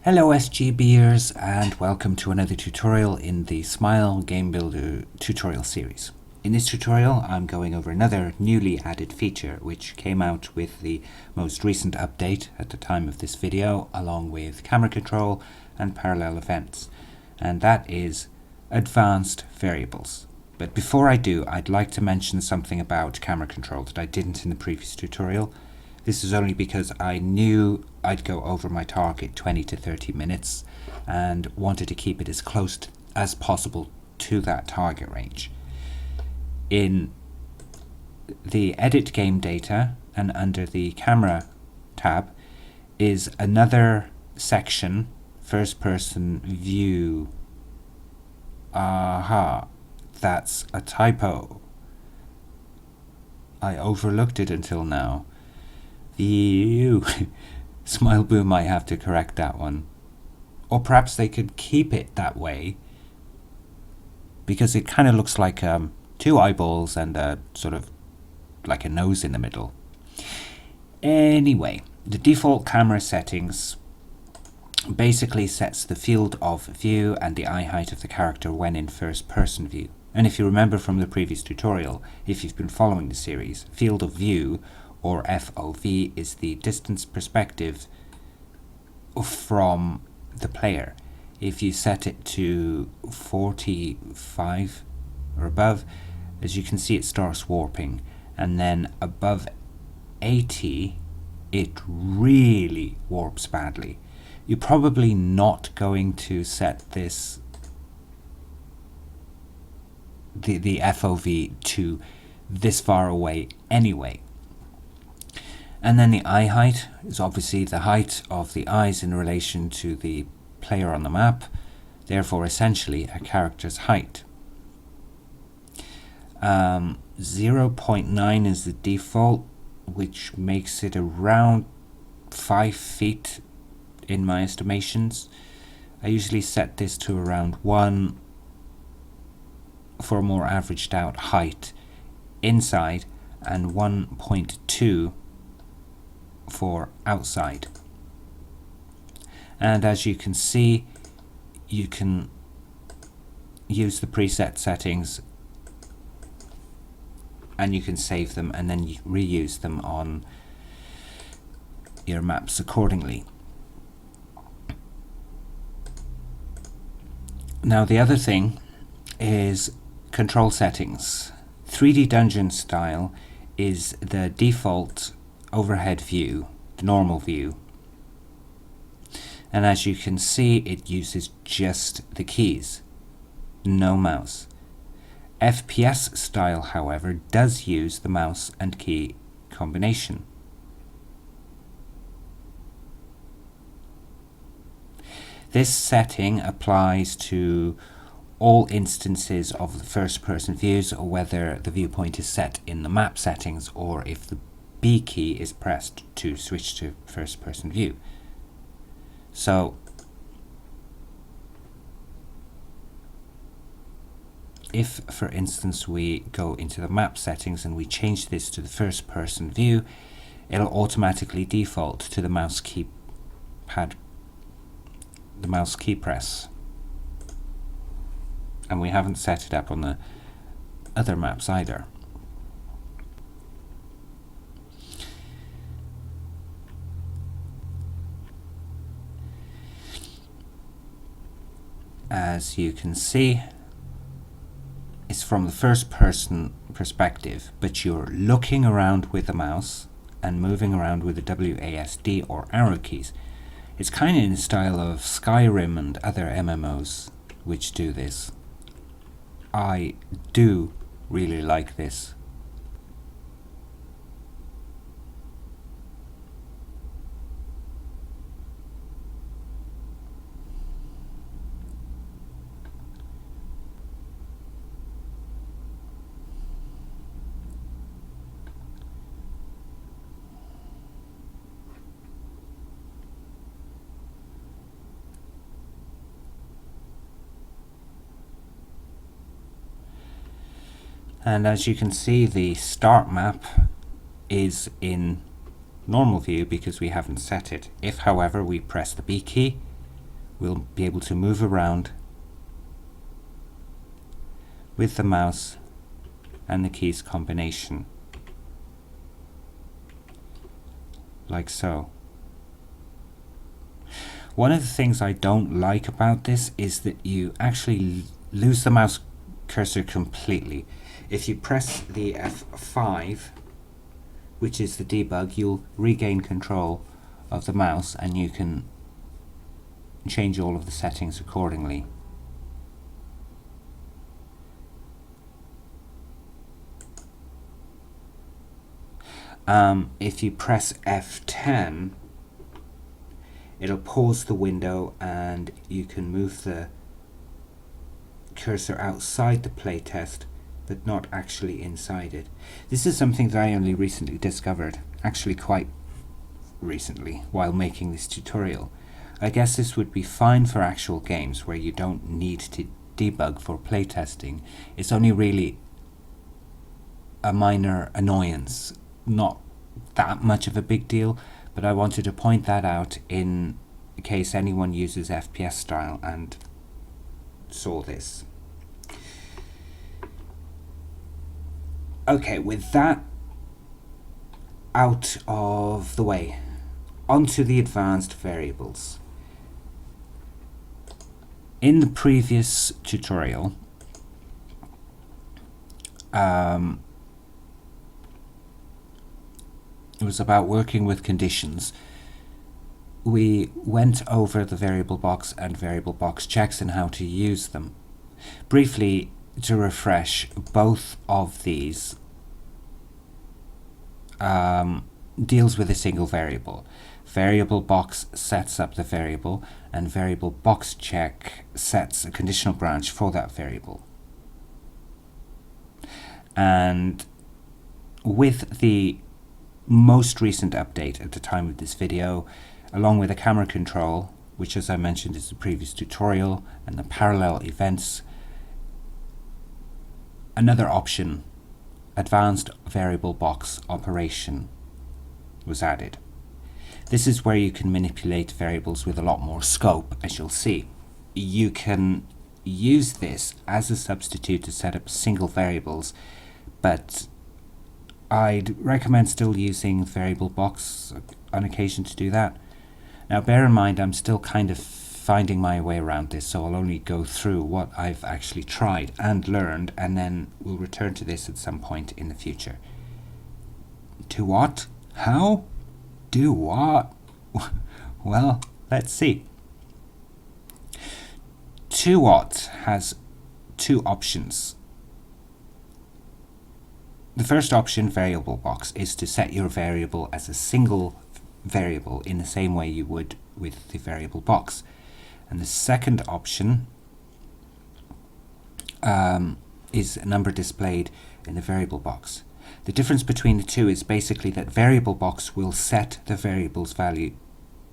Hello SGBers and welcome to another tutorial in the Smile Game Builder tutorial series. In this tutorial I'm going over another newly added feature which came out with the most recent update at the time of this video, along with camera control and parallel events, and that is advanced variables. But before I do, I'd like to mention something about camera control that I didn't in the previous tutorial. This is only because I knew I'd go over my target 20 to 30 minutes and wanted to keep it as close as possible to that target range. In the Edit Game Data and under the Camera tab is another section, First Person View. Aha, that's a typo. I overlooked it until now. View. Smileboo might have to correct that one. Or perhaps they could keep it that way, because it kind of looks like two eyeballs and a sort of like a nose in the middle. Anyway, the default camera settings basically sets the field of view and the eye height of the character when in first person view. And if you remember from the previous tutorial, if you've been following the series, field of view, or FOV, is the distance perspective from the player. If you set it to 45 or above, as you can see, it starts warping, and then above 80 it really warps badly. You're probably not going to set this the FOV to this far away anyway. And then the eye height is obviously the height of the eyes in relation to the player on the map, therefore essentially a character's height. 0.9 is the default, which makes it around 5 feet in my estimations. I usually set this to around 1 for a more averaged out height inside, and 1.2 for outside. And as you can see, you can use the preset settings and you can save them and then you reuse them on your maps accordingly. Now the other thing is control settings. 3D Dungeon style is the default overhead view, the normal view, and as you can see it uses just the keys, no mouse. FPS style, however, does use the mouse and key combination. This setting applies to all instances of the first person views, or whether the viewpoint is set in the map settings or if the B key is pressed to switch to first person view. So if, for instance, we go into the map settings and we change this to the first person view, it'll automatically default to the mouse keypad, the mouse key press, and we haven't set it up on the other maps either. As you can see, it's from the first person perspective, but you're looking around with the mouse and moving around with the WASD or arrow keys. It's kind of in the style of Skyrim and other MMOs which do this. I do really like this. And as you can see, the start map is in normal view because we haven't set it. If, however, we press the B key, we'll be able to move around with the mouse and the keys combination, like so. One of the things I don't like about this is that you actually lose the mouse cursor completely. If you press the F5, which is the debug, you'll regain control of the mouse and you can change all of the settings accordingly. If you press F10, it'll pause the window and you can move the cursor outside the playtest but not actually inside it. This is something that I only recently discovered, actually quite recently, while making this tutorial. I guess this would be fine for actual games where you don't need to debug for playtesting. It's only really a minor annoyance, not that much of a big deal, but I wanted to point that out in case anyone uses FPS style and saw this. Okay, with that out of the way, onto the advanced variables. In the previous tutorial, it was about working with conditions. We went over the variable box and variable box checks and how to use them. Briefly, to refresh, both of these deals with a single variable. Variable box sets up the variable, and variable box check sets a conditional branch for that variable. And with the most recent update at the time of this video, along with the camera control, which as I mentioned is the previous tutorial, and the parallel events, another option, advanced variable box operation, was added. This is where you can manipulate variables with a lot more scope, as you'll see. You can use this as a substitute to set up single variables, but I'd recommend still using variable box on occasion to do that. Now bear in mind I'm still kind of finding my way around this, so I'll only go through what I've actually tried and learned, and then we'll return to this at some point in the future. To what? How? Do what? Well, let's see. To what has two options. The first option, variable box, is to set your variable as a single variable in the same way you would with the variable box. And the second option is a number displayed in the variable box. The difference between the two is basically that variable box will set the variable's value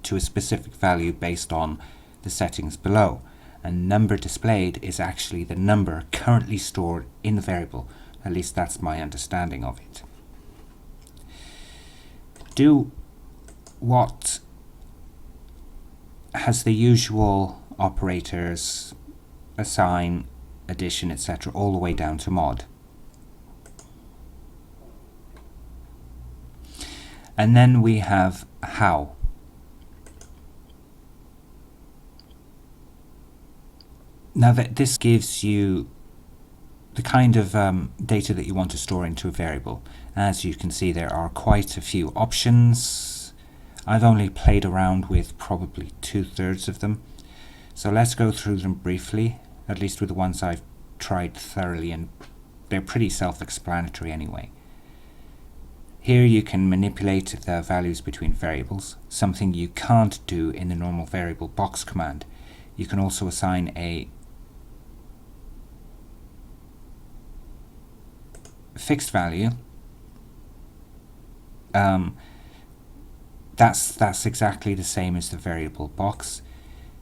to a specific value based on the settings below, and number displayed is actually the number currently stored in the variable. At least that's my understanding of it. Do what has the usual operators, assign, addition, etc., all the way down to mod. And then we have how. Now that this gives you the kind of data that you want to store into a variable. As you can see, there are quite a few options. I've only played around with probably 2/3 of them. So let's go through them briefly, at least with the ones I've tried thoroughly, and they're pretty self-explanatory anyway. Here you can manipulate the values between variables, something you can't do in the normal variable box command. You can also assign a fixed value. That's exactly the same as the variable box.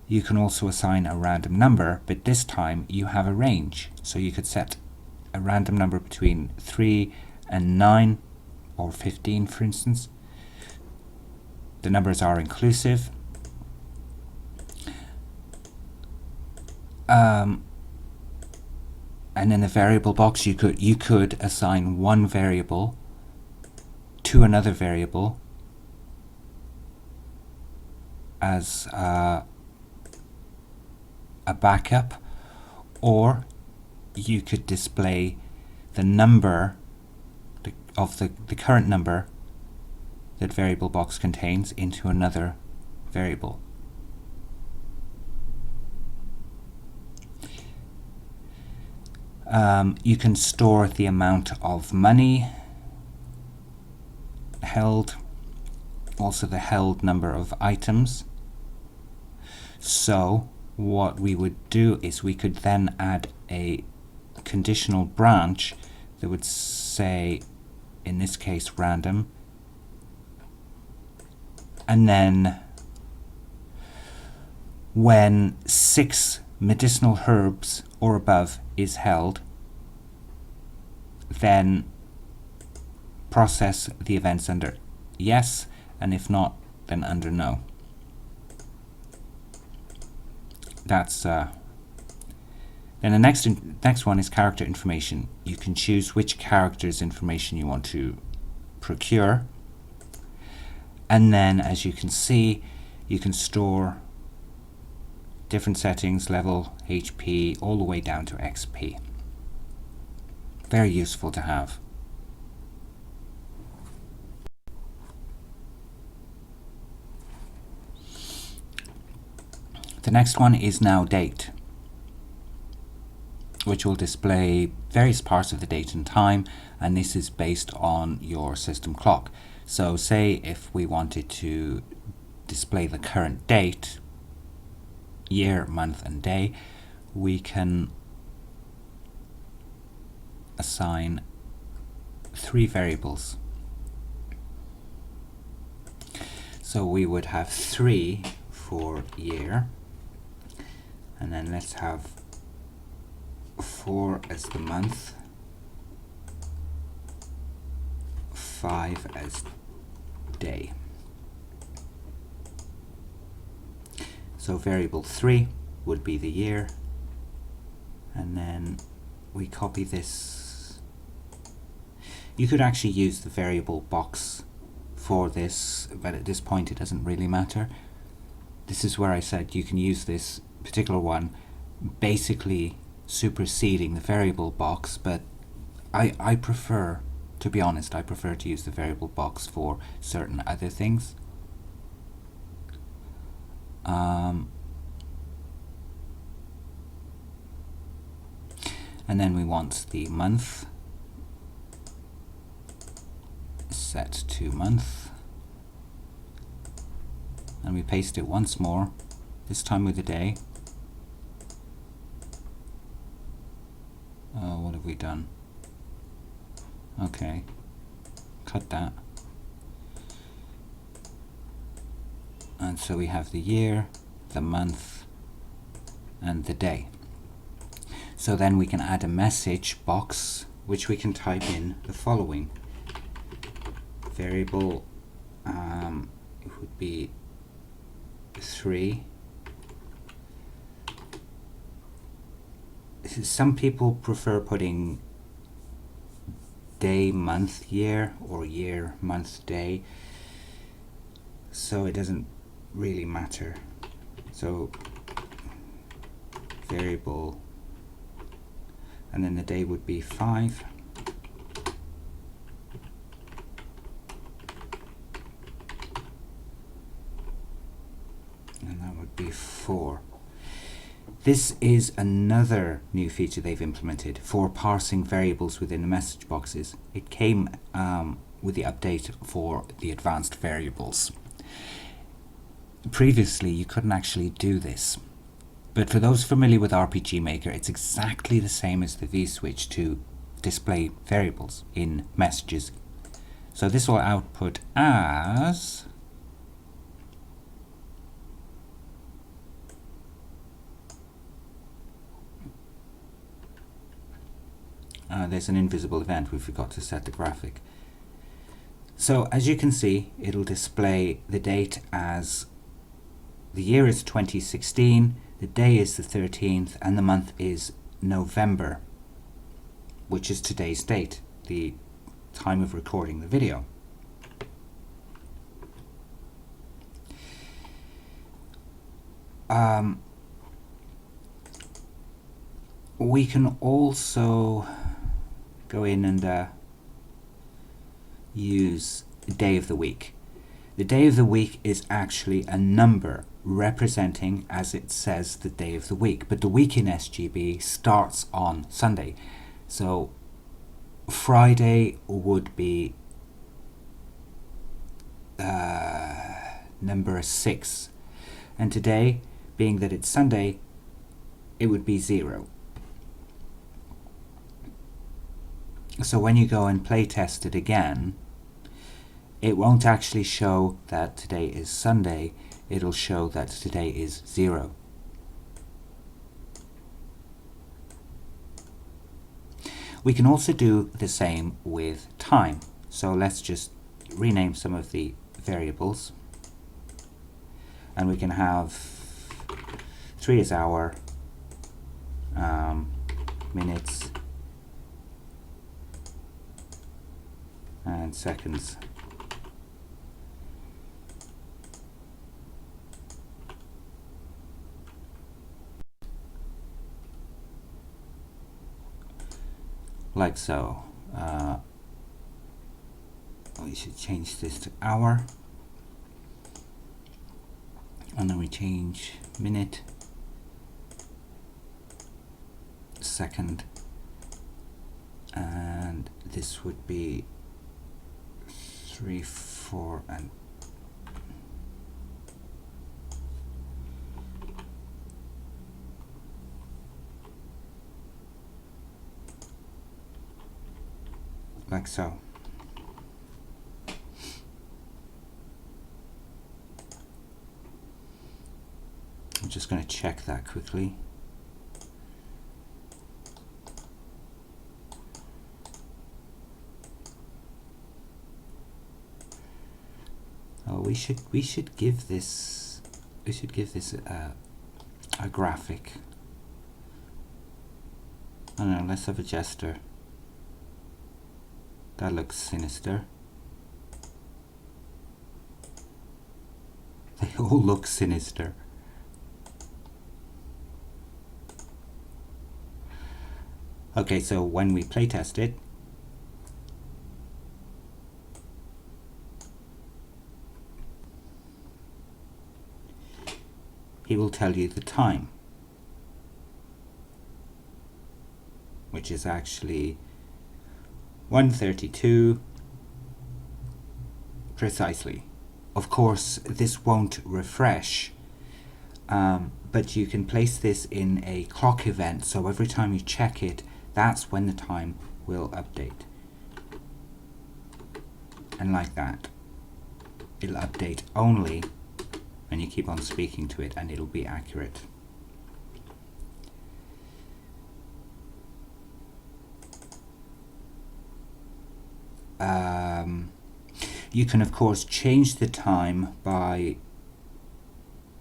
You can also assign a random number, but this time you have a range. So you could set a random number between 3 and 9 or 15, for instance. The numbers are inclusive. And in the variable box, you could assign one variable to another variable as a backup, or you could display the number of the current number that variable box contains into another variable. You can store the amount of money held, also the held number of items. So what we would do is we could then add a conditional branch that would say, in this case, random, and then when 6 medicinal herbs or above is held, then process the events under yes, and if not, then under no. That's then the next one is character information. You can choose which characters information you want to procure, and then, as you can see, you can store different settings, level, HP, all the way down to XP. Very useful to have. The next one is now date, which will display various parts of the date and time, and this is based on your system clock. So say if we wanted to display the current date, year, month and day, we can assign 3 variables. So we would have 3 for year, and then let's have 4 as the month, 5 as day. So variable 3 would be the year, and then we copy this. You could actually use the variable box for this, but at this point it doesn't really matter. This is where I said you can use this particular one basically superseding the variable box, but I prefer, to be honest, I prefer to use the variable box for certain other things. And then we want the month set to month, and we paste it once more, this time with the day. Oh, what have we done? Okay, cut that. And so we have the year, the month, and the day. So then we can add a message box, which we can type in the following. Variable, it would be 3. Some people prefer putting day, month, year, or year, month, day, so it doesn't really matter. So variable, and then the day would be 5, and that would be 4. This is another new feature they've implemented for parsing variables within the message boxes. It came with the update for the advanced variables. Previously, you couldn't actually do this, but for those familiar with RPG Maker, it's exactly the same as the vSwitch to display variables in messages. So this will output as there's an invisible event, we forgot to set the graphic. So as you can see, it'll display the date as the year is 2016, the day is the 13th, and the month is November, which is today's date, the time of recording the video. We can also go in and use day of the week. The day of the week is actually a number representing, as it says, the day of the week, but the week in SGB starts on Sunday. So Friday would be number 6, and today, being that it's Sunday, it would be 0. So when you go and play test it again, it won't actually show that today is Sunday, it'll show that today is 0. We can also do the same with time. So let's just rename some of the variables. And we can have 3 is hour, minutes, and seconds. Like so. We should change this to hour, and then we change minute, second, and this would be 3, 4, and like so. I'm just going to check that quickly. Oh, we should give this a graphic. I don't know, let's have a gesture. That looks sinister. They all look sinister. Okay, so when we playtest it, he will tell you the time, which is actually 1:32 precisely. Of course, this won't refresh, but you can place this in a clock event, so every time you check it, that's when the time will update. And like that, it'll update only when you keep on speaking to it, and it'll be accurate. You can of course change the time by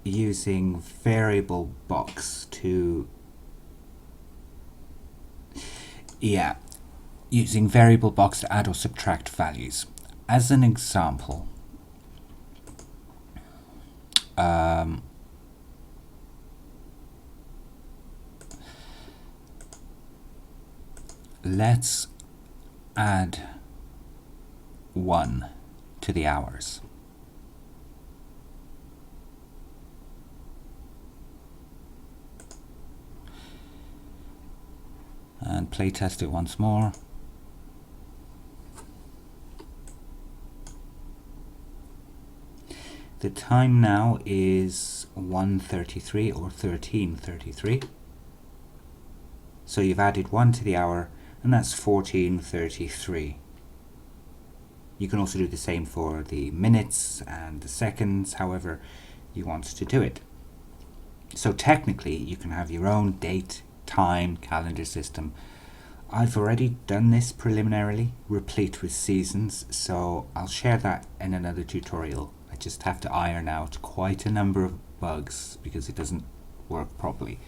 using variable box to using variable box to add or subtract values. As an example, let's add 1 to the hours. And play test it once more. The time now is 1:33 or 13:33. So you've added 1 to the hour, and that's 14:33. You can also do the same for the minutes and the seconds, however you want to do it. So technically you can have your own date, time, calendar system. I've already done this preliminarily, replete with seasons, so I'll share that in another tutorial. I just have to iron out quite a number of bugs because it doesn't work properly.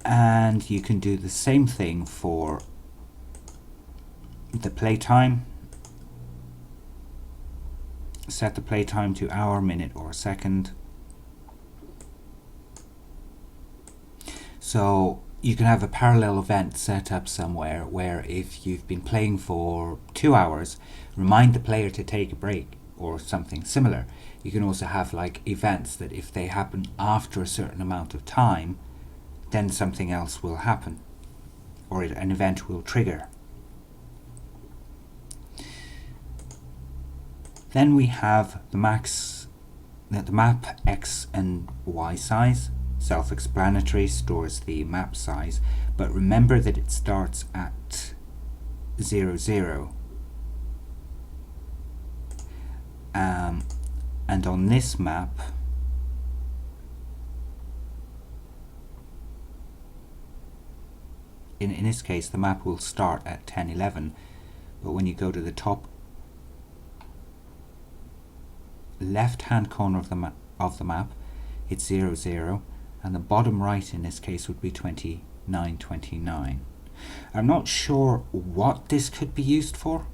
And you can do the same thing for the playtime. Set the playtime to hour, minute, or second. So you can have a parallel event set up somewhere where if you've been playing for 2 hours, remind the player to take a break or something similar. You can also have like events that if they happen after a certain amount of time, then something else will happen or an event will trigger. Then we have the map X and Y size. Self-explanatory, stores the map size, but remember that it starts at 0, 0. And on this map, in this case, the map will start at 10, 11, but when you go to the top left-hand corner of the map, it's 0, 0. And the bottom right in this case would be 29, 29. I'm not sure what this could be used for,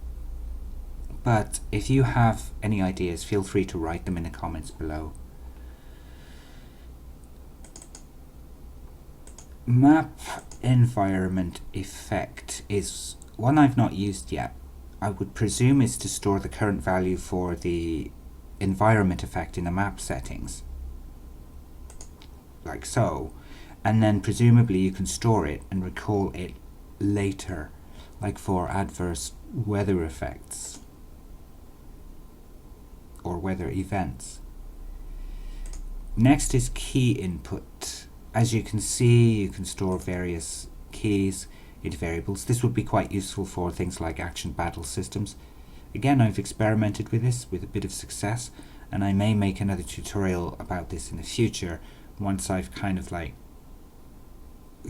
but if you have any ideas, feel free to write them in the comments below. Map environment effect is one I've not used yet. I would presume is to store the current value for the environment effect in the map settings, like so, and then presumably you can store it and recall it later, like for adverse weather effects or weather events. Next is key input. As you can see, you can store various keys into variables. This would be quite useful for things like action battle systems. Again, I've experimented with this with a bit of success, and I may make another tutorial about this in the future once I've kind of like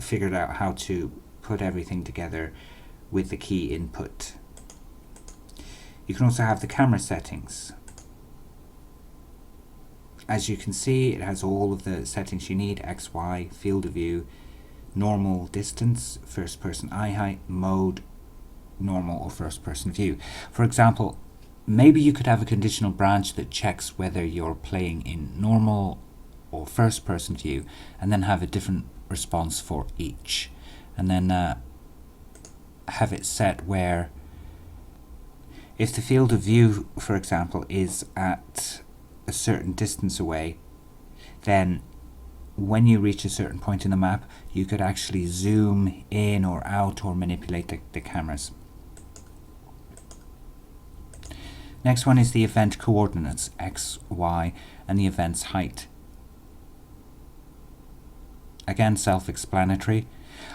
figured out how to put everything together with the key input. You can also have the camera settings. As you can see, it has all of the settings you need: X, Y, field of view, normal, distance, first person eye height, mode, normal or first person view. For example, maybe you could have a conditional branch that checks whether you're playing in normal or first person view, and then have a different response for each, and then have it set where if the field of view, for example, is at a certain distance away, then when you reach a certain point in the map, you could actually zoom in or out or manipulate the cameras. Next one is the event coordinates, X, Y, and the event's height. Again, self-explanatory.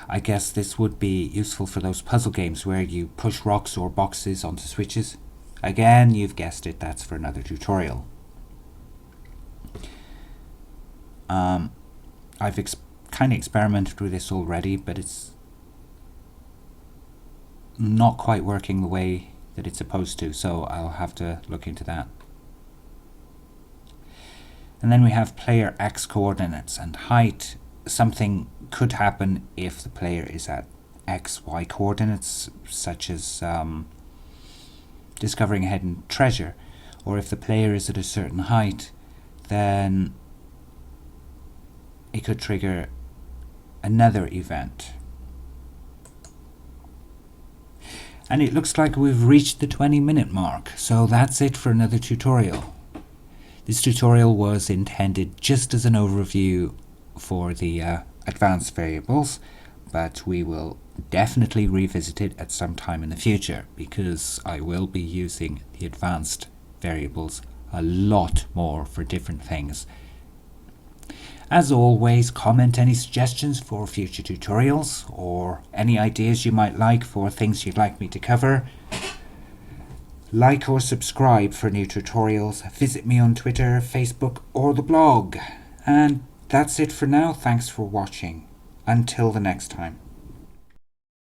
I guess this would be useful for those puzzle games where you push rocks or boxes onto switches. Again, you've guessed it, that's for another tutorial. I've kind of experimented with this already, but it's not quite working the way that it's supposed to, so I'll have to look into that. And then we have player X coordinates and height. Something could happen if the player is at X, Y coordinates, such as discovering a hidden treasure, or if the player is at a certain height, then it could trigger another event. And it looks like we've reached the 20-minute mark, so that's it for another tutorial. This tutorial was intended just as an overview for the advanced variables, but we will definitely revisit it at some time in the future, because I will be using the advanced variables a lot more for different things. As always, comment any suggestions for future tutorials or any ideas you might like for things you'd like me to cover. Like or subscribe for new tutorials. Visit me on Twitter, Facebook, or the blog. And that's it for now. Thanks for watching. Until the next time.